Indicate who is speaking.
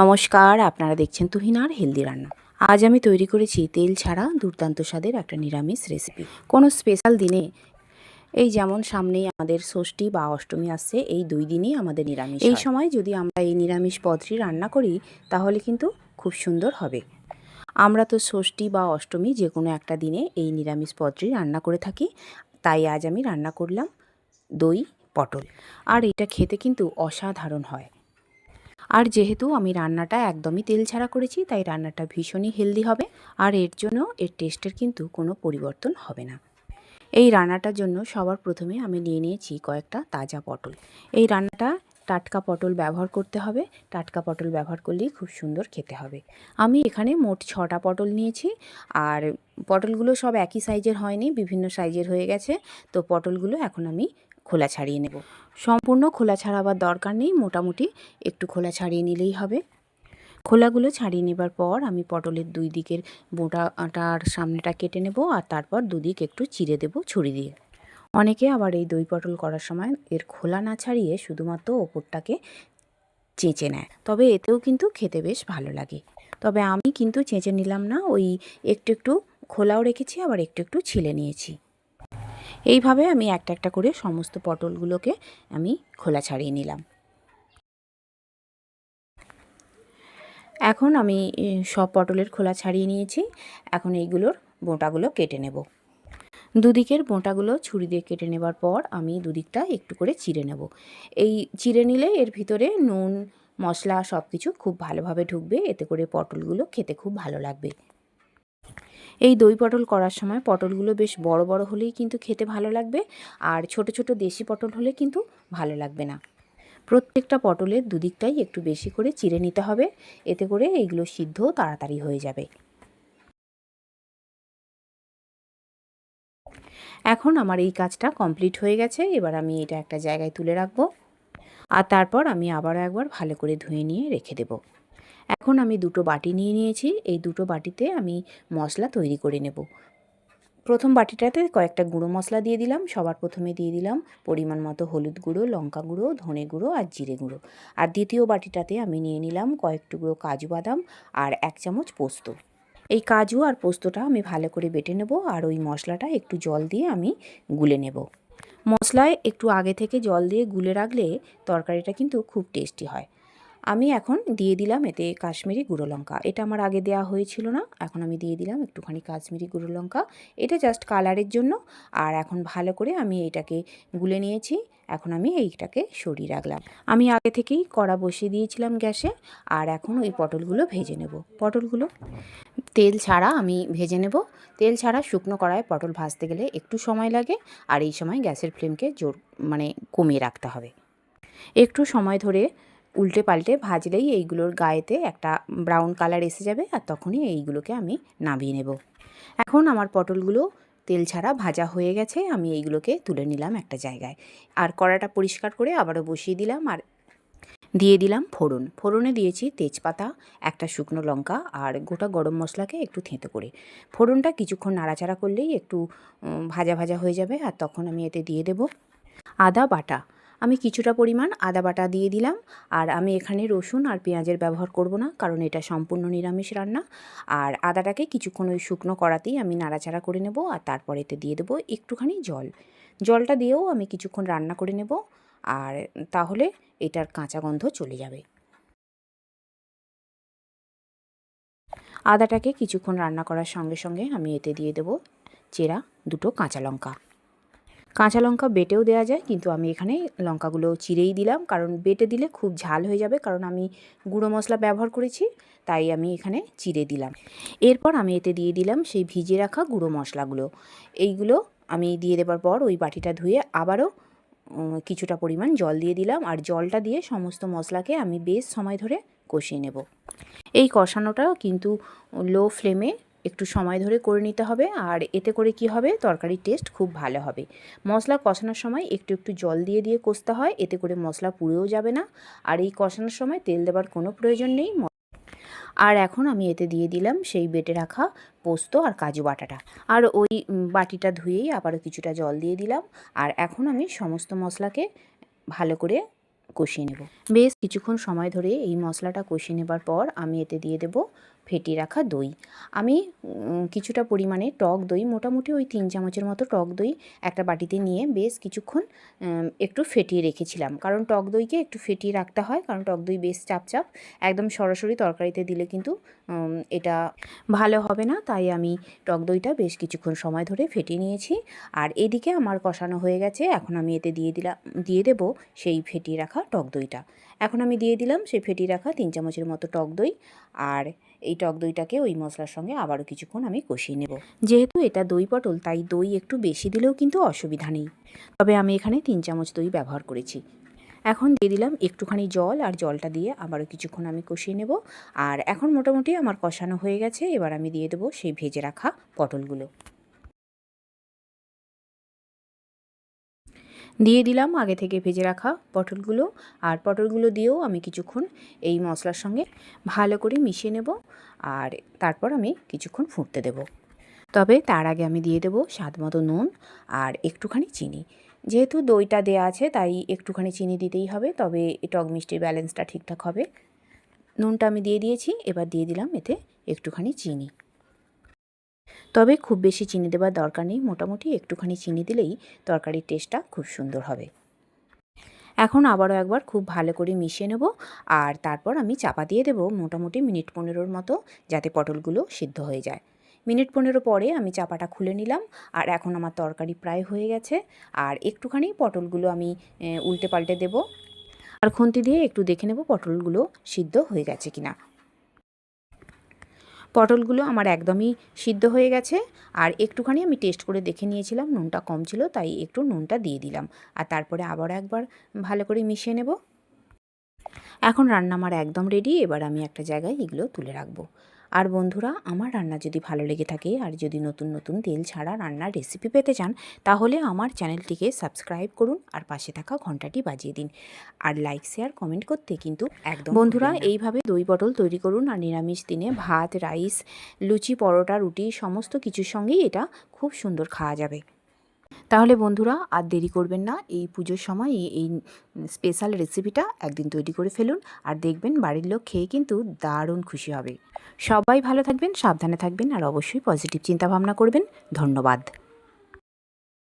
Speaker 1: নমস্কার, আপনারা দেখছেন তুহিনার হেলদি রান্না। আজ আমি তৈরি করেছি তেল ছাড়া দুর্দান্ত স্বাদের একটা নিরামিষ রেসিপি। কোনো স্পেশাল দিনে, এই যেমন সামনেই আমাদের ষষ্ঠী বা অষ্টমী আসছে, এই 2 দিনই আমাদের নিরামিষ। এই সময় যদি আমরা এই নিরামিষ পদটি রান্না করি তাহলে কিন্তু খুব সুন্দর হবে। আমরা তো ষষ্ঠী বা অষ্টমী যে কোনো একটা দিনে এই নিরামিষ পদটি রান্না করে থাকি। তাই আজ আমি রান্না করলাম দই পটল, আর এটা খেতে কিন্তু অসাধারণ হয়। আর যেহেতু আমি রান্নাটা একদমই তেল ছাড়া করেছি, তাই রান্নাটা ভীষণই হেলদি হবে, আর এর জন্য এর টেস্টের কিন্তু কোনো পরিবর্তন হবে না। এই রান্নাটার জন্য সবার প্রথমে আমি নিয়ে নিয়েছি কয়েকটা তাজা পটল। এই রান্নাটা টাটকা পটল ব্যবহার করতে হবে, টাটকা পটল ব্যবহার করলেই খুব সুন্দর খেতে হবে। আমি এখানে মোট 6টা পটল নিয়েছি, আর পটলগুলো সব একই সাইজের হয়নি, বিভিন্ন সাইজের হয়ে গেছে। তো পটলগুলো এখন আমি খোলা ছাড়িয়ে নেব। সম্পূর্ণ খোলা ছাড়াবার দরকার নেই, মোটামুটি একটু খোলা ছাড়িয়ে নিলেই হবে। খোলাগুলো ছাড়িয়ে নেবার পর আমি পটলের 2 দিকের বোঁটাটার সামনেটা কেটে নেব, আর তারপর দুদিক একটু চিড়ে দেব ছুরি দিয়ে। অনেকে আবার এই দই পটল করার সময় এর খোলা না ছাড়িয়ে শুধুমাত্র ওপরটাকে চেঁচে নেয়, তবে এতেও কিন্তু খেতে বেশ ভালো লাগে। তবে আমি কিন্তু চেঁচে নিলাম না, ওই একটু একটু খোলাও রেখেছি, আবার একটু একটু ছিলে নিয়েছি। এইভাবে আমি একটা একটা করে সমস্ত পটলগুলোকে আমি খোলা ছাড়িয়ে নিলাম। এখন আমি সব পটলের খোলা ছাড়িয়ে নিয়েছি। এখন এইগুলোর বোঁটাগুলো কেটে নেব। দুদিকের বোঁটাগুলো ছুরি দিয়ে কেটে নেবার পর আমি দুদিকটা একটু করে চিড়ে নেব। এই চিড়ে নিলে এর ভিতরে নুন মশলা সব কিছু খুব ভালোভাবে ঢুকবে, এতে করে পটলগুলো খেতে খুব ভালো লাগবে। এই দই পটল করার সময় পটলগুলো বেশ বড় বড় হলেই কিন্তু খেতে ভালো লাগবে, আর ছোট ছোট দেশি পটল হলে কিন্তু ভালো লাগবে না। প্রত্যেকটা পটলের দুদিকটাই একটু বেশি করে চিড়ে নিতে হবে, এতে করে এইগুলো সিদ্ধ তাড়াতাড়ি হয়ে যাবে। এখন আমার এই কাজটা কমপ্লিট হয়ে গেছে। এবার আমি এটা একটা জায়গায় তুলে রাখবো, আর তারপর আমি আবারও একবার ভালো করে ধুয়ে নিয়ে রেখে দেব। এখন আমি 2টো বাটি নিয়ে নিয়েছি, এই 2টো বাটিতে আমি মশলা তৈরি করে নেব। প্রথম বাটিটাতে কয়েকটা গুঁড়ো মশলা দিয়ে দিলাম। সবার প্রথমে দিয়ে দিলাম পরিমাণ মতো হলুদ গুঁড়ো, লঙ্কা গুঁড়ো, ধনে গুঁড়ো আর জিরে গুঁড়ো। আর দ্বিতীয় বাটিটাতে আমি নিয়ে নিলাম কয়েক টুকরো কাজু বাদাম আর 1 চামচ পোস্ত। এই কাজু আর পোস্তটা আমি ভালো করে বেটে নেব, আর ওই মশলাটা একটু জল দিয়ে আমি গুলে নেব। মশলায় একটু আগে থেকে জল দিয়ে গুলে রাখলে তরকারিটা কিন্তু খুব টেস্টি হয়। আমি এখন দিয়ে দিলাম এতে কাশ্মীরি গুঁড়ো লঙ্কা। এটা আমার আগে দেওয়া হয়েছিল না, এখন আমি দিয়ে দিলাম একটুখানি কাশ্মীরি গুঁড়ো লঙ্কা। এটা জাস্ট কালারের জন্য। আর এখন ভালো করে আমি এটাকে গুলে নিয়েছি। এখন আমি এইটাকে সরিয়ে রাখলাম। আমি আগে থেকেই কড়া বসিয়ে দিয়েছিলাম গ্যাসে, আর এখন ওই পটলগুলো ভেজে নেব। পটলগুলো তেল ছাড়া আমি ভেজে নেব। তেল ছাড়া শুকনো কড়ায় পটল ভাজতে গেলে একটু সময় লাগে, আর এই সময় গ্যাসের ফ্লেমকে কমিয়ে রাখতে হবে। একটু সময় ধরে উল্টে পাল্টে ভাজলেই এইগুলোর গায়েতে একটা ব্রাউন কালার এসে যাবে, আর তখনই এইগুলোকে আমি নামিয়ে নেব। এখন আমার পটলগুলো তেল ছাড়া ভাজা হয়ে গেছে, আমি এইগুলোকে তুলে নিলাম একটা জায়গায়। আর কড়াটা পরিষ্কার করে আবারও বসিয়ে দিলাম, আর দিয়ে দিলাম ফোড়ন। ফোড়নে দিয়েছি তেজপাতা, একটা শুকনো লঙ্কা আর গোটা গরম মশলাকে একটু থেঁতো করে। ফোড়নটা কিছুক্ষণ নাড়াচাড়া করলেই একটু ভাজা ভাজা হয়ে যাবে, আর তখন আমি এতে দিয়ে দেব আদা বাটা। আমি কিছুটা পরিমাণ আদা বাটা দিয়ে দিলাম। আর আমি এখানে রসুন আর পেঁয়াজের ব্যবহার করব না, কারণ এটা সম্পূর্ণ নিরামিষ রান্না। আর আদাটাকে কিছুক্ষণ ওই শুকনো কড়াতেই আমি নাড়াচাড়া করে নেব, আর তারপর এতে দিয়ে দেবো একটুখানি জল। জলটা দিয়েও আমি কিছুক্ষণ রান্না করে নেব, আর তাহলে এটার কাঁচা গন্ধ চলে যাবে। আদাটাকে কিছুক্ষণ রান্না করার সঙ্গে সঙ্গে আমি এতে দিয়ে দেব চেরা 2টো কাঁচা লঙ্কা। কাঁচা লঙ্কা বেটেও দেওয়া যায়, কিন্তু আমি এখানে লঙ্কাগুলো চিরেই দিলাম, কারণ বেটে দিলে খুব ঝাল হয়ে যাবে, কারণ আমি গুঁড়ো মশলা ব্যবহার করেছি, তাই আমি এখানে চিরে দিলাম। এরপর আমি এতে দিয়ে দিলাম সেই ভিজিয়ে রাখা গুঁড়ো মশলাগুলো। এইগুলো আমি দিয়ে দেবার পর ওই বাটিটা ধুয়ে আবারও কিছুটা পরিমাণ জল দিয়ে দিলাম, আর জলটা দিয়ে সমস্ত মশলাকে আমি বেশ সময় ধরে কষিয়ে নেব। এই কষানোটা কিন্তু লো ফ্লেমে একটু সময় ধরে করে নিতে হবে, আর এতে করে কি হবে, তরকারির টেস্ট খুব ভালো হবে। মশলা কষানোর সময় একটু একটু জল দিয়ে দিয়ে কষতে হয়, এতে করে মশলা পুড়েও যাবে না, আর এই কষানোর সময় তেল দেবার কোনো প্রয়োজন নেই। আর এখন আমি এতে দিয়ে দিলাম সেই বেটে রাখা পোস্ত আর কাজু বাটাটা, আর ওই বাটিটা ধুয়েই আবারও কিছুটা জল দিয়ে দিলাম। আর এখন আমি সমস্ত মশলাকে ভালো করে কষিয়ে নেব। বেশ কিছুক্ষণ সময় ধরে এই মশলাটা কষিয়ে নেবার পর আমি এতে দিয়ে দেব ফেটিয়ে রাখা দই। আমি কিছুটা পরিমাণে টক দই, মোটামুটি ওই 3 চামচের মতো টক দই একটা বাটিতে নিয়ে বেশ কিছুক্ষণ একটু ফেটিয়ে রেখেছিলাম। কারণ টক দইকে একটু ফেটিয়ে রাখতে হয়, কারণ টক দই বেশ চাপচাপ, একদম সরাসরি তরকারিতে দিলে কিন্তু এটা ভালো হবে না। তাই আমি টক দইটা বেশ কিছুক্ষণ সময় ধরে ফেটিয়ে নিয়েছি। আর এদিকে আমার কষানো হয়ে গেছে। এখন আমি এতে দিয়ে দেব সেই ফেটিয়ে রাখা টক দইটা। এখন আমি দিয়ে দিলাম সেই ফেটিয়ে রাখা 3 চামচের মতো টক দই। আর এই টক দইটাকে ওই মশলার সঙ্গে আবারও কিছুক্ষণ আমি কষিয়ে নেব। যেহেতু এটা দই পটল, তাই দই একটু বেশি দিলেও কিন্তু অসুবিধা নেই। তবে আমি এখানে 3 চামচ দই ব্যবহার করেছি। এখন দিয়ে দিলাম একটুখানি জল, আর জলটা দিয়ে আবারও কিছুক্ষণ আমি কষিয়ে নেব। আর এখন মোটামুটি আমার কষানো হয়ে গেছে। এবার আমি দিয়ে দেবো সেই ভেজে রাখা পটলগুলো। দিয়ে দিলাম আগে থেকে ভেজে রাখা পটলগুলো। আর পটলগুলো দিয়েও আমি কিছুক্ষণ এই মশলার সঙ্গে ভালো করে মিশিয়ে নেব। আর তারপর আমি কিছুক্ষণ ফুটতে দেব। তবে তার আগে আমি দিয়ে দেব স্বাদ মতো নুন আর একটুখানি চিনি। যেহেতু দইটা দেয়া আছে তাই একটুখানি চিনি দিতেই হবে, তবে টক মিষ্টির ব্যালেন্সটা ঠিকঠাক হবে। নুনটা আমি দিয়ে দিয়েছি, এবার দিয়ে দিলাম এতে একটুখানি চিনি। তবে খুব বেশি চিনি দেওয়ার দরকার নেই, মোটামুটি একটুখানি চিনি দিলেই তরকারির টেস্টটা খুব সুন্দর হবে। এখন আবারও একবার খুব ভালো করে মিশিয়ে নেব। আর তারপর আমি চাপা দিয়ে দেব মোটামুটি মিনিট 15 মতো, যাতে পটলগুলো সিদ্ধ হয়ে যায়। মিনিট 15 পরে আমি চাপাটা খুলে নিলাম। আর এখন আমার তরকারি প্রায় হয়ে গেছে। আর একটুখানি পটলগুলো আমি উল্টে পাল্টে দেব। আর খুন্তি দিয়ে একটু দেখে নেব পটলগুলো সিদ্ধ হয়ে গেছে কিনা। পটলগুলো আমার একদমই সিদ্ধ হয়ে গেছে। আর একটুখানি আমি টেস্ট করে দেখে নিয়েছিলাম, নুনটা কম ছিল, তাই একটু নুনটা দিয়ে দিলাম। আর তারপরে আবার একবার ভালো করে মিশিয়ে নেব। এখন রান্না আমার একদম রেডি। এবার আমি একটা জায়গায় এগুলো তুলে রাখবো। আর বন্ধুরা, আমার রান্না যদি ভালো লেগে থাকে আর যদি নতুন নতুন তেল ছাড়া রান্নার রেসিপি পেতে চান, তাহলে আমার চ্যানেলটিকে সাবস্ক্রাইব করুন আর পাশে থাকা ঘন্টাটি বাজিয়ে দিন। আর লাইক শেয়ার কমেন্ট করতে কিন্তু একদম বন্ধুরা এইভাবে দই পটল তৈরি করুন। আর নিরামিষ দিনে ভাত, রাইস, লুচি, পরোটা, রুটি সমস্ত কিছুর সঙ্গেই এটা খুব সুন্দর খাওয়া যাবে। তাহলে বন্ধুরা, আর দেরি করবেন না, এই পুজোর সময় এই স্পেশাল রেসিপিটা একদিন তৈরি করে ফেলুন। আর দেখবেন বাড়ির লোক খেয়ে কিন্তু দারুণ খুশি হবে। সবাই ভালো থাকবেন, সাবধানে থাকবেন, আর অবশ্যই পজিটিভ চিন্তাভাবনা করবেন। ধন্যবাদ।